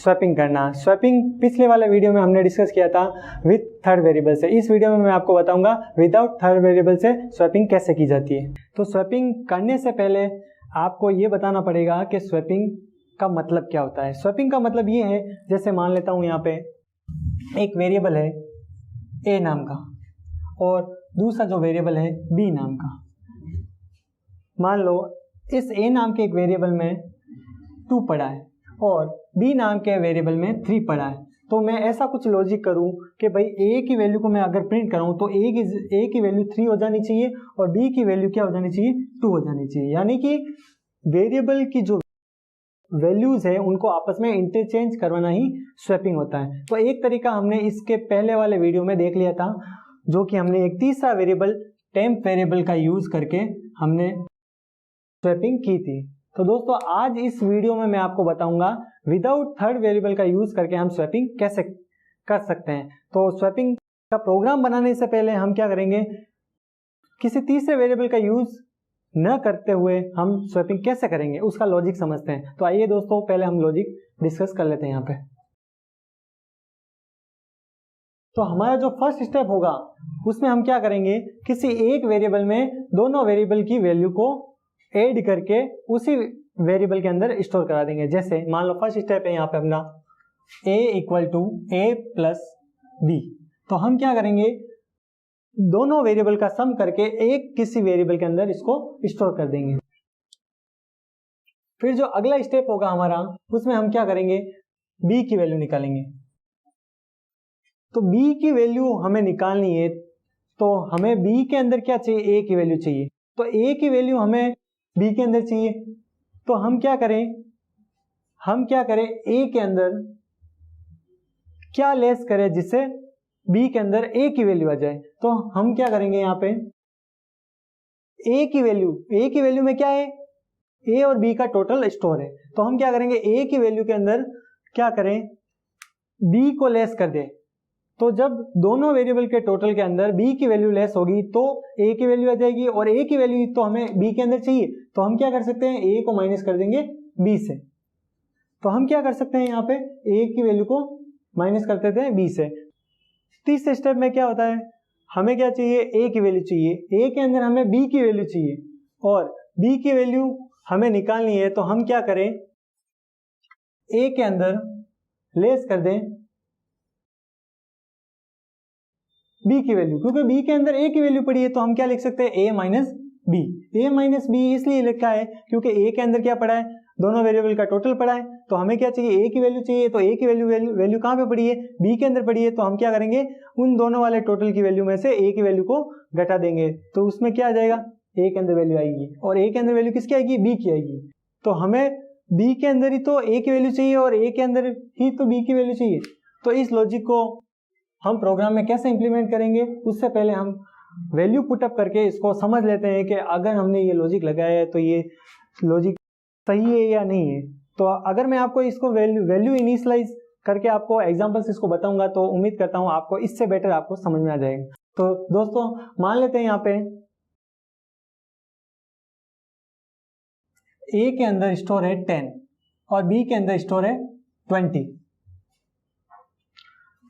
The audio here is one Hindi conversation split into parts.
स्वैपिंग करना। स्वैपिंग पिछले वाले वीडियो में हमने डिस्कस किया था विथ थर्ड वेरिएबल से। इस वीडियो में मैं आपको बताऊंगा विदाउट थर्ड वेरिएबल से स्वैपिंग कैसे की जाती है। तो स्वैपिंग करने से पहले आपको ये बताना पड़ेगा कि स्वैपिंग का मतलब क्या होता है। स्वैपिंग का मतलब ये है, जैसे मान लेता हूँ यहाँ पे एक वेरिएबल है ए नाम का और दूसरा जो वेरिएबल है बी नाम का। मान लो इस ए नाम के एक वेरिएबल में 2 पड़ा है और बी नाम के वेरिएबल में 3 पड़ा है। तो मैं ऐसा कुछ लॉजिक करूं कि भाई ए की वैल्यू को मैं अगर प्रिंट करूं तो ए की वैल्यू 3 हो जानी चाहिए और बी की वैल्यू क्या हो जानी चाहिए, 2 हो जानी चाहिए। यानी कि वेरिएबल की जो वैल्यूज है उनको आपस में इंटरचेंज करवाना ही स्वैपिंग होता है। तो एक तरीका हमने इसके पहले वाले वीडियो में देख लिया था, जो कि हमने एक तीसरा वेरिएबल टेम्प वेरिएबल का यूज करके हमने स्वैपिंग की थी। तो दोस्तों आज इस वीडियो में मैं आपको बताऊंगा विदाउट थर्ड वेरिएबल का यूज करके हम स्वैपिंग कैसे कर सकते हैं। तो स्वैपिंग का प्रोग्राम बनाने से पहले हम क्या करेंगे, किसी तीसरे वेरिएबल का यूज न करते हुए हम स्वैपिंग कैसे करेंगे उसका लॉजिक समझते हैं। तो आइए दोस्तों पहले हम लॉजिक डिस्कस कर लेते हैं यहाँ पे। तो हमारा जो फर्स्ट स्टेप होगा उसमें हम क्या करेंगे, किसी एक वेरिएबल में दोनों वेरिएबल की वैल्यू को ऐड करके उसी वेरिएबल के अंदर स्टोर करा देंगे। जैसे मान लो फर्स्ट स्टेप है यहाँ पे अपना a equal to a plus b. तो हम क्या करेंगे, दोनों वेरिएबल का सम करके एक किसी वेरिएबल के अंदर इसको स्टोर कर देंगे। फिर जो अगला स्टेप होगा हमारा उसमें हम क्या करेंगे, b की वैल्यू निकालेंगे। तो b की वैल्यू हमें निकालनी है तो हमें b के अंदर क्या चाहिए, a की वैल्यू चाहिए। तो a की वैल्यू हमें b के अंदर चाहिए। तो हम क्या करें a के अंदर क्या लेस करें जिससे b के अंदर a की वैल्यू आ जाए। तो हम क्या करेंगे, यहाँ पे a की वैल्यू में क्या है, a और b का टोटल स्टोर है। तो हम क्या करेंगे, a की वैल्यू के अंदर क्या करें, b को लेस कर दें। तो जब दोनों वेरिएबल के टोटल के अंदर b की वैल्यू लेस होगी तो a की वैल्यू आ जाएगी और a की वैल्यू तो हमें b के अंदर चाहिए। तो हम क्या कर सकते हैं, a को माइनस कर देंगे b से। तो हम क्या कर सकते हैं, यहाँ पे a की वैल्यू को माइनस कर देते हैं b से। तीसरे स्टेप में क्या होता है, हमें क्या चाहिए, a की वैल्यू चाहिए। a के अंदर हमें b की वैल्यू चाहिए और b की वैल्यू हमें निकालनी है। तो हम क्या करें, a के अंदर लेस कर दें b की वैल्यू, क्योंकि b के अंदर a की वैल्यू पड़ी है। तो हम क्या लिख सकते हैं, a माइनस b इसलिए लिखा है क्योंकि a के अंदर क्या पड़ा है, दोनों वेरिएबल का टोटल पड़ा है। तो हमें क्या चाहिए, a की वैल्यू चाहिए। तो a की वैल्यू कहाँ पे पड़ी है, b के अंदर पड़ी है। तो हम क्या करेंगे, उन दोनों वाले टोटल की वैल्यू में से a की वैल्यू को घटा देंगे। तो उसमें क्या आ जाएगा, a के अंदर वैल्यू आएगी और a के अंदर वैल्यू किसकी आएगी, b की आएगी। तो हमें b के अंदर ही तो a की वैल्यू चाहिए और a के अंदर ही तो b की वैल्यू चाहिए। तो इस लॉजिक को हम प्रोग्राम में कैसे इंप्लीमेंट करेंगे, उससे पहले हम वैल्यू पुटअप करके इसको समझ लेते हैं कि अगर हमने ये लॉजिक लगाया है तो ये लॉजिक सही है या नहीं है। तो अगर मैं आपको इसको वैल्यू इनिशियलाइज करके आपको एग्जांपल से इसको बताऊंगा तो उम्मीद करता हूं आपको इससे बेटर आपको समझ में आ जाएगा। तो दोस्तों मान लेते हैं यहाँ पे a के अंदर स्टोर है 10 और b के अंदर स्टोर है 20।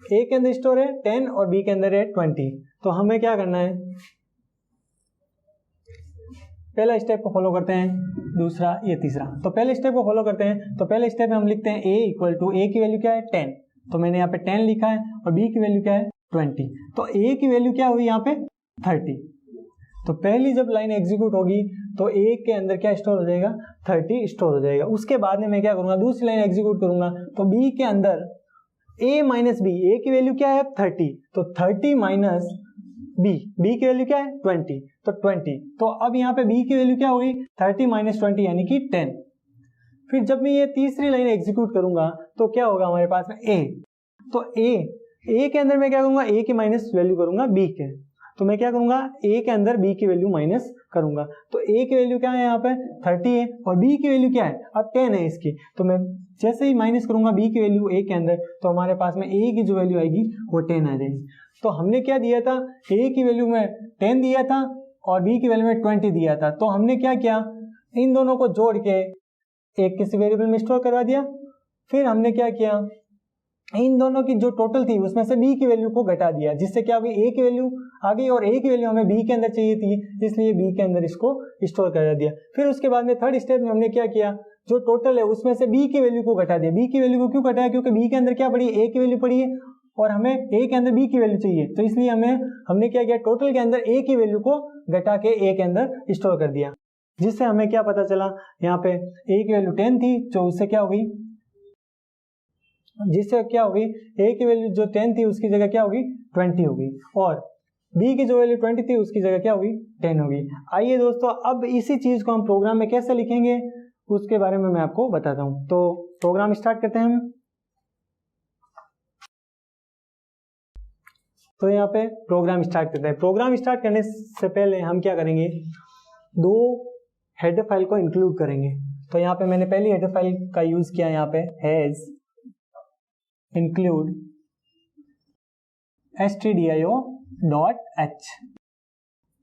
a के अंदर स्टोर है 10 और b के अंदर है 20। तो हमें क्या करना है, पहला स्टेप को फॉलो करते हैं, दूसरा ये तीसरा। तो पहले स्टेप को फॉलो करते हैं। तो पहले स्टेप में हम लिखते हैं a इक्वल टू, a की वैल्यू क्या है 10। तो मैंने यहाँ पे 10 लिखा है और b की वैल्यू क्या है 20। तो a की वैल्यू क्या हुई यहाँ पे 30। तो पहली जब लाइन एग्जीक्यूट होगी तो a के अंदर क्या स्टोर हो जाएगा, 30 स्टोर हो जाएगा। उसके बाद में मैं क्या करूंगा, दूसरी लाइन एग्जीक्यूट करूंगा। तो b के अंदर a माइनस b, a की वैल्यू क्या है 30। तो 30 माइनस b की वैल्यू क्या है 20। तो 20। तो अब यहाँ पे b की वैल्यू क्या होगी 30 माइनस 20 यानी कि 10। फिर जब मैं ये तीसरी लाइन एग्जीक्यूट करूंगा तो क्या होगा हमारे पास में a। तो a के अंदर मैं क्या करूंगा, a की माइनस वैल्यू करूंगा b के। तो मैं क्या करूंगा, a के अंदर b की वैल्यू माइनस करूंगा। तो a की वैल्यू क्या है यहाँ पे 30 है और b की वैल्यू क्या है, अब 10 है इसकी। तो मैं जैसे ही माइनस करूंगा b की वैल्यू a के अंदर तो हमारे पास में a की जो वैल्यू आएगी वो 10 आ जाएगी। तो हमने क्या दिया था, a की वैल्यू में 10 दिया था और b की वैल्यू में 20 दिया था। तो हमने क्या किया, इन दोनों को जोड़ के एक किसी वेरिएबल में स्टोर करवा दिया। फिर हमने क्या किया, इन दोनों की जो टोटल थी उसमें से b की वैल्यू को घटा दिया, जिससे क्या हुई a की वैल्यू आ गई और a की वैल्यू हमें b के अंदर चाहिए थी, इसलिए b के अंदर इसको स्टोर कर दिया। फिर उसके बाद में थर्ड स्टेप में हमने क्या किया, जो टोटल है उसमें से b की वैल्यू को घटा दिया। b की वैल्यू को क्यों घटाया, क्योंकि b के अंदर क्या पड़ी, a की वैल्यू पड़ी है और हमें a के अंदर b की वैल्यू चाहिए, तो इसलिए हमने क्या किया, टोटल के अंदर a की वैल्यू को घटा के a के अंदर स्टोर कर दिया, जिससे हमें क्या पता चला, यहाँ पे a की वैल्यू 10 थी, जो उससे क्या हो गई, जिससे क्या होगी, a की वैल्यू जो 10 थी उसकी जगह क्या होगी 20 होगी, और b की जो वैल्यू 20 थी उसकी जगह क्या होगी 10 होगी। आइए दोस्तों, अब इसी चीज को हम प्रोग्राम में कैसे लिखेंगे उसके बारे में मैं आपको बताता हूं। तो प्रोग्राम स्टार्ट करते हैं हम। तो यहाँ पे प्रोग्राम स्टार्ट करते हैं। प्रोग्राम स्टार्ट करने से पहले हम क्या करेंगे, दो हेडर फाइल को इंक्लूड करेंगे। तो यहाँ पे मैंने पहली हेडर फाइल का यूज किया, यहाँ पे हैज include stdio.h।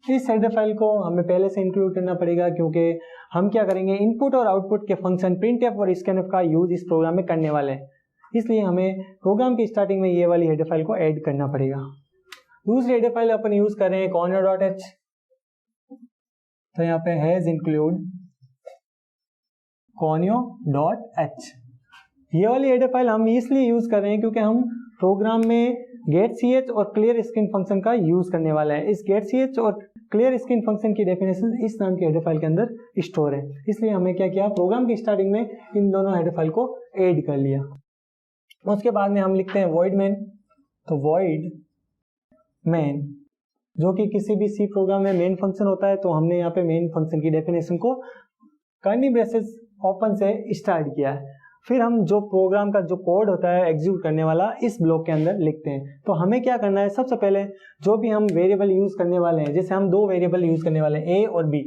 इस हेडर फाइल को हमें पहले से इंक्लूड करना पड़ेगा, क्योंकि हम क्या करेंगे, इनपुट और आउटपुट के फंक्शन printf और scanf का यूज इस प्रोग्राम में करने वाले हैं, इसलिए हमें प्रोग्राम की स्टार्टिंग में ये वाली हेडर फाइल को ऐड करना पड़ेगा। दूसरी हेडर फाइल अपन यूज कर रहे हैं conio.h। तो यहाँ पे हैज इंक्लूड conio.h। ये वाली हेडर फाइल हम इसलिए यूज कर रहे हैं क्योंकि हम प्रोग्राम में getch और clear screen फंक्शन का यूज करने वाला है। इस getch और clear screen फंक्शन की डेफिनेशन इस नाम की हेडर फाइल के अंदर स्टोर है, इसलिए हमें क्या किया, प्रोग्राम की स्टार्टिंग में इन दोनों हेडर फाइल को ऐड कर लिया। उसके बाद में हम लिखते हैं void main। तो void main जो कि किसी भी सी प्रोग्राम में मेन फंक्शन होता है, तो हमने यहाँ पे मेन फंक्शन की डेफिनेशन को कर्ली ब्रेसेस ओपन से स्टार्ट किया है। फिर हम जो प्रोग्राम का जो कोड होता है एग्जीक्यूट करने वाला, इस ब्लॉक के अंदर लिखते हैं। तो हमें क्या करना है, सबसे पहले जो भी हम वेरिएबल यूज करने वाले हैं, जैसे हम दो वेरिएबल यूज करने वाले हैं a और b,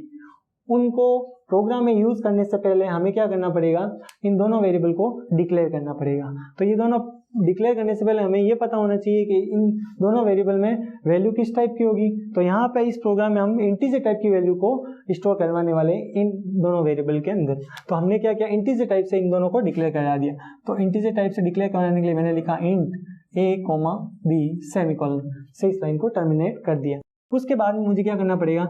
उनको प्रोग्राम में यूज करने से पहले हमें क्या करना पड़ेगा, इन दोनों वेरिएबल को डिक्लेयर करना पड़ेगा। तो ये दोनों डिक्लेयर करने से पहले हमें ये पता होना चाहिए कि इन दोनों वेरिएबल में वैल्यू किस टाइप की होगी। तो यहाँ पे इस प्रोग्राम में हम इंटीजर टाइप की वैल्यू को स्टोर करवाने वाले इन दोनों वेरिएबल के अंदर। तो हमने क्या किया, इंटीजर टाइप से इन दोनों को डिक्लेयर करा दिया। तो इंटीजर टाइप से डिक्लेयर कराने के लिए मैंने लिखा इंट a, b सेमीकोलन से इस लाइन को टर्मिनेट कर दिया। उसके बाद में मुझे क्या करना पड़ेगा,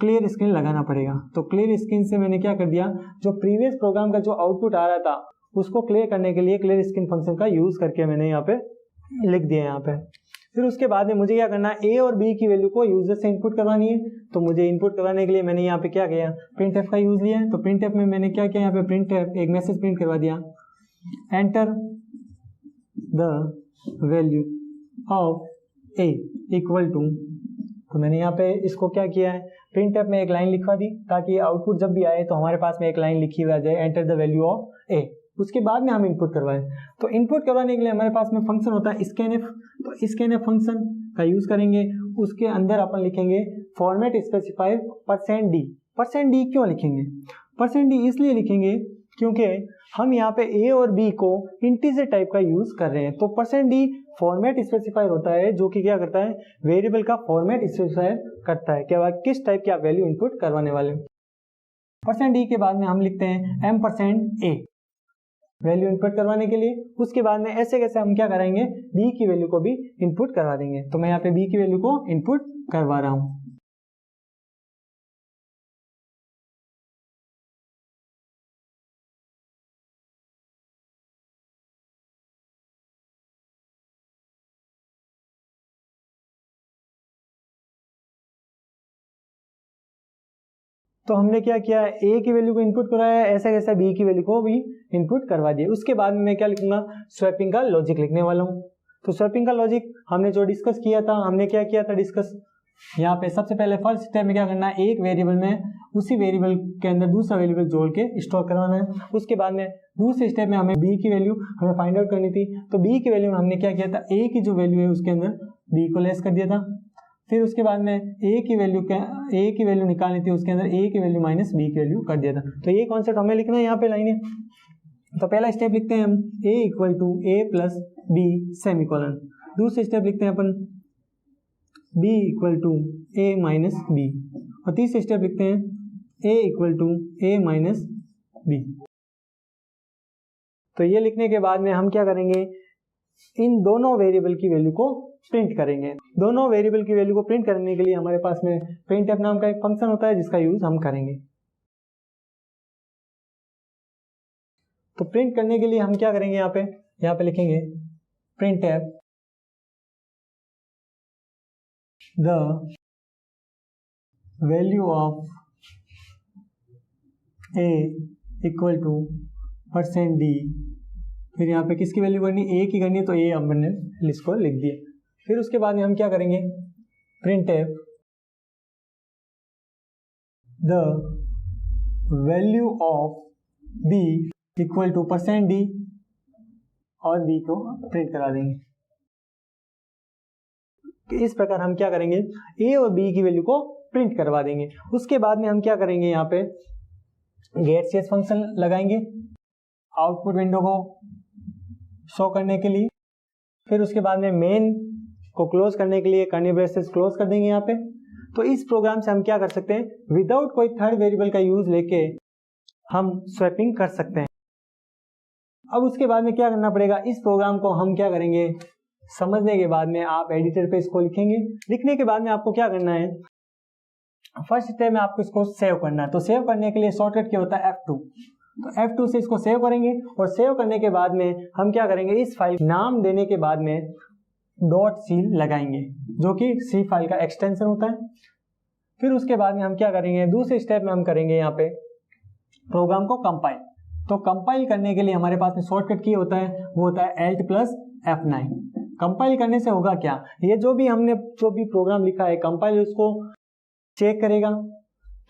क्लियर स्क्रीन लगाना पड़ेगा। तो क्लियर स्क्रीन से मैंने क्या कर दिया, जो प्रीवियस प्रोग्राम का जो आउटपुट आ रहा था उसको क्लियर करने के लिए क्लियर स्क्रीन फंक्शन का यूज करके मैंने यहाँ पे लिख दिया यहाँ पे। फिर उसके बाद में मुझे क्या करना है, ए और बी की वैल्यू को यूजर से इनपुट करवानी है। तो मुझे इनपुट करवाने के लिए मैंने यहाँ पे क्या किया, प्रिंट का यूज लिया है। तो प्रिंट में मैंने क्या किया, यहाँ पे प्रिंट एक मैसेज प्रिंट करवा दिया, enter the value of a equal to. तो मैंने यहाँ पे इसको क्या किया है, प्रिंट में एक लाइन लिखवा दी, ताकि आउटपुट जब भी आए तो हमारे पास में एक लाइन लिखी हुई आ जाए, एंटर द वैल्यू ऑफ ए। उसके बाद में हम इनपुट करवाएं। तो इनपुट करवाने के लिए हमारे पास में फंक्शन होता है स्कैनएफ। तो स्कैनएफ फंक्शन का यूज करेंगे, उसके अंदर अपन लिखेंगे फॉर्मेट स्पेसिफायर %d। %d क्यों लिखेंगे, %d इसलिए लिखेंगे क्योंकि हम यहाँ पे a और b को इंटीजर टाइप का यूज कर रहे हैं। तो %d फॉर्मेट स्पेसिफायर होता है, जो कि क्या करता है, वेरिएबल का फॉर्मेट स्पेसिफायर करता है, क्या किस टाइप की आप वैल्यू इनपुट करवाने वाले। %d के बाद में हम लिखते हैं m%a वैल्यू इनपुट करवाने के लिए। उसके बाद में ऐसे कैसे हम क्या कराएंगे, b की वैल्यू को भी इनपुट करवा देंगे। तो मैं यहाँ पे b की वैल्यू को इनपुट करवा रहा हूँ। तो हमने क्या किया, a की वैल्यू को इनपुट कराया, ऐसे कैसे b की वैल्यू को भी इनपुट करवा दिया। उसके बाद में मैं क्या लिखूंगा, स्वैपिंग का लॉजिक लिखने वाला हूँ। तो स्वैपिंग का लॉजिक हमने जो डिस्कस किया था, हमने क्या किया था डिस्कस, यहाँ पे सबसे पहले फर्स्ट स्टेप में क्या करना है, एक वेरिएबल में उसी वेरिएबल के अंदर दूसरा वेरिएबल जोड़ के स्टोर करवाना है। उसके बाद में दूसरे स्टेप में हमें b की वैल्यू हमें फाइंड आउट करनी थी। तो b की वैल्यू में हमने क्या किया था, a की जो वैल्यू है उसके अंदर b को लेस कर दिया था। फिर उसके बाद में a की वैल्यू निकालनी थी, उसके अंदर a की वैल्यू माइनस b की वैल्यू कर दिया था। तो ये कॉन्सेप्ट हमें लिखना है यहाँ पे लाइन है। तो पहला स्टेप लिखते हैं हम a equal to a plus b semicolon. दूसरा स्टेप लिखते हैं अपन b equal to a minus b। और तीसरा स्टेप लिखते हैं a equal to a minus b। तो ये लिखने के बाद में हम क्या करेंगे, इन दोनों वेरिएबल की वैल्यू को प्रिंट करेंगे। दोनों वेरिएबल की वैल्यू को प्रिंट करने के लिए हमारे पास में printf नाम का एक फंक्शन होता है जिसका यूज हम करेंगे। तो प्रिंट करने के लिए हम क्या करेंगे, यहाँ पे लिखेंगे printf the value of a equal to %d। फिर यहाँ पे किसकी वैल्यू करनी, a की करनी है, तो a हमने इसको लिख दिया। फिर उसके बाद में हम क्या करेंगे, printf the value of b equal to %d और b को प्रिंट करा देंगे। इस प्रकार हम क्या करेंगे, a और b की वैल्यू को प्रिंट करवा देंगे। उसके बाद में हम क्या करेंगे, यहाँ पे getCS फंक्शन लगाएंगे आउटपुट विंडो को शो करने के लिए। फिर उसके बाद में मेन को क्लोज करने के लिए कर्ली ब्रेसेस क्लोज कर देंगे यहाँ पे। तो इस प्रोग्राम से हम क्या कर सकते हैं, विदाउट कोई थर्ड वेरिएबल का यूज लेके हम स्वैपिंग कर सकते हैं। अब उसके बाद में क्या करना पड़ेगा, इस प्रोग्राम को हम क्या करेंगे, समझने के बाद में आप एडिटर पे इसको लिखेंगे। लिखने के बाद में आपको क्या करना है, फर्स्ट स्टेप में आपको इसको सेव करना है। तो सेव करने के लिए शॉर्टकट क्या होता है, F2। तो F2 से इसको सेव करेंगे और सेव करने के बाद में हम क्या करेंगे, इस फाइल नाम देने के बाद में .c लगाएंगे जो कि C फाइल का एक्सटेंशन होता है। फिर उसके बाद में हम क्या करेंगे, दूसरे स्टेप में हम करेंगे यहाँ पे प्रोग्राम को कंपाइल। तो कंपाइल करने के लिए हमारे पास में शॉर्टकट की होता है, वो होता है Alt+F9। कंपाइल करने से होगा क्या, ये जो भी प्रोग्राम लिखा है, कंपाइल उसको चेक करेगा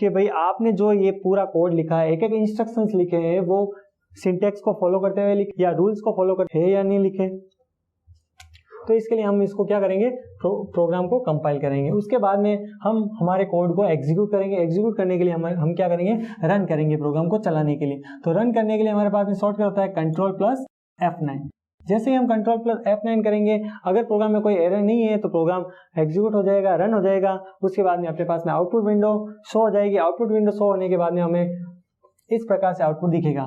कि भाई आपने जो ये पूरा कोड लिखा है, एक एक इंस्ट्रक्शंस लिखे हैं, वो सिंटेक्स को फॉलो करते हुए लिखे या रूल्स को फॉलो करते हैं या नहीं लिखे। तो इसके लिए हम इसको क्या करेंगे, प्रोग्राम को कंपाइल करेंगे। उसके बाद में हम हमारे कोड को एग्जीक्यूट करेंगे। एग्जीक्यूट करने के लिए हम क्या करेंगे, रन करेंगे प्रोग्राम को चलाने के लिए। तो रन करने के लिए हमारे पास में शॉर्टकट होता है Ctrl+F9। जैसे ही हम Ctrl+F9 करेंगे, अगर प्रोग्राम में कोई एरर नहीं है तो प्रोग्राम एग्जीक्यूट हो जाएगा, रन हो जाएगा। उसके बाद में अपने पास में आउटपुट विंडो शो हो जाएगी। आउटपुट विंडो शो होने के बाद में हमें इस प्रकार से आउटपुट दिखेगा।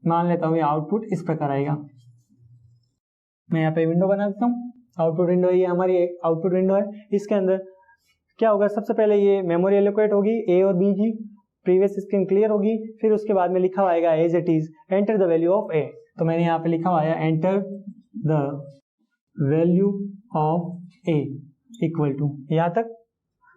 मान लेता हूँ ये आउटपुट इस प्रकार आएगा। मैं यहाँ पे विंडो बना देता हूँ, आउटपुट विंडो, ये हमारी एक आउटपुट विंडो है। इसके अंदर क्या होगा, सबसे पहले ये मेमोरी एलोकेट होगी A और B की, प्रीवियस स्क्रीन क्लियर होगी। फिर उसके बाद में लिखा हुआ आएगा as it is enter the value of A। तो मैंने यहाँ पे लिखा हुआ है enter the value of A equal to यहाँ तक।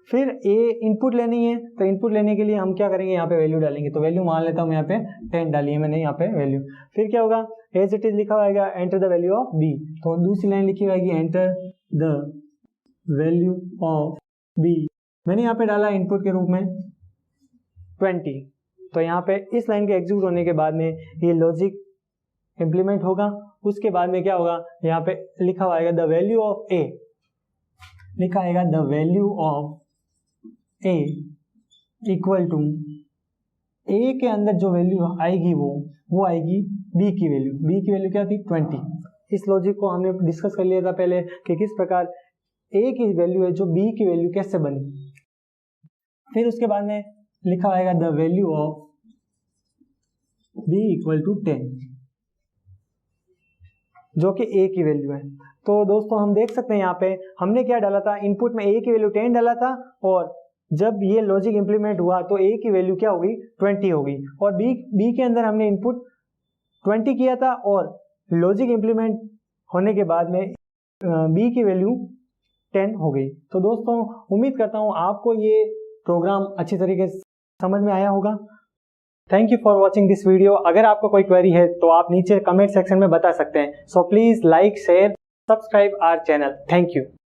फिर A इनपुट लेनी है, तो इनपुट लेने के लिए हम क्या करेंगे, यहाँ पे वैल्यू डालेंगे। तो वैल्यू मान लेता हूँ यहाँ पे 10 डाली है मैंने यहाँ पे वैल्यू। फिर क्या होगा, एज इट इज लिखा होगा enter the value of B। तो दूसरी लाइन लिखी होगी enter the value of B। मैंने यहाँ पे डाला इनपुट के रूप में 20। तो यहाँ पे इस लाइन के एग्जीक्यूट होने के बाद में ये लॉजिक इम्प्लीमेंट होगा। उसके बाद में क्या होगा, यहाँ पे लिखा हुआ आएगा द वैल्यू ऑफ A, लिखा आएगा the value of A equal to A के अंदर जो वैल्यू आएगी वो आएगी B की वैल्यू। B की वैल्यू क्या थी, 20। इस लॉजिक को हमने डिस्कस कर लिया था पहले कि किस प्रकार A की वैल्यू है जो B की वैल्यू कैसे बनी। फिर उसके बाद में लिखा आएगा the value of B equal to 10 जो कि A की वैल्यू है। तो दोस्तों हम देख सकते हैं यहाँ पे हमने क्या डाला था, इनपुट में A की वैल्यू 10 डाला था और जब ये लॉजिक इंप्लीमेंट हुआ तो A की वैल्यू क्या होगी, 20 होगी। और B के अंदर हमने इनपुट 20 किया था और लॉजिक इंप्लीमेंट होने के बाद में B की वैल्यू 10 हो गई। तो दोस्तों उम्मीद करता हूँ आपको ये प्रोग्राम अच्छी तरीके से समझ में आया होगा। Thank you for watching this video. अगर आपको कोई क्वेरी है तो आप नीचे कमेंट सेक्शन में बता सकते हैं। So please like, share, subscribe our channel. Thank you.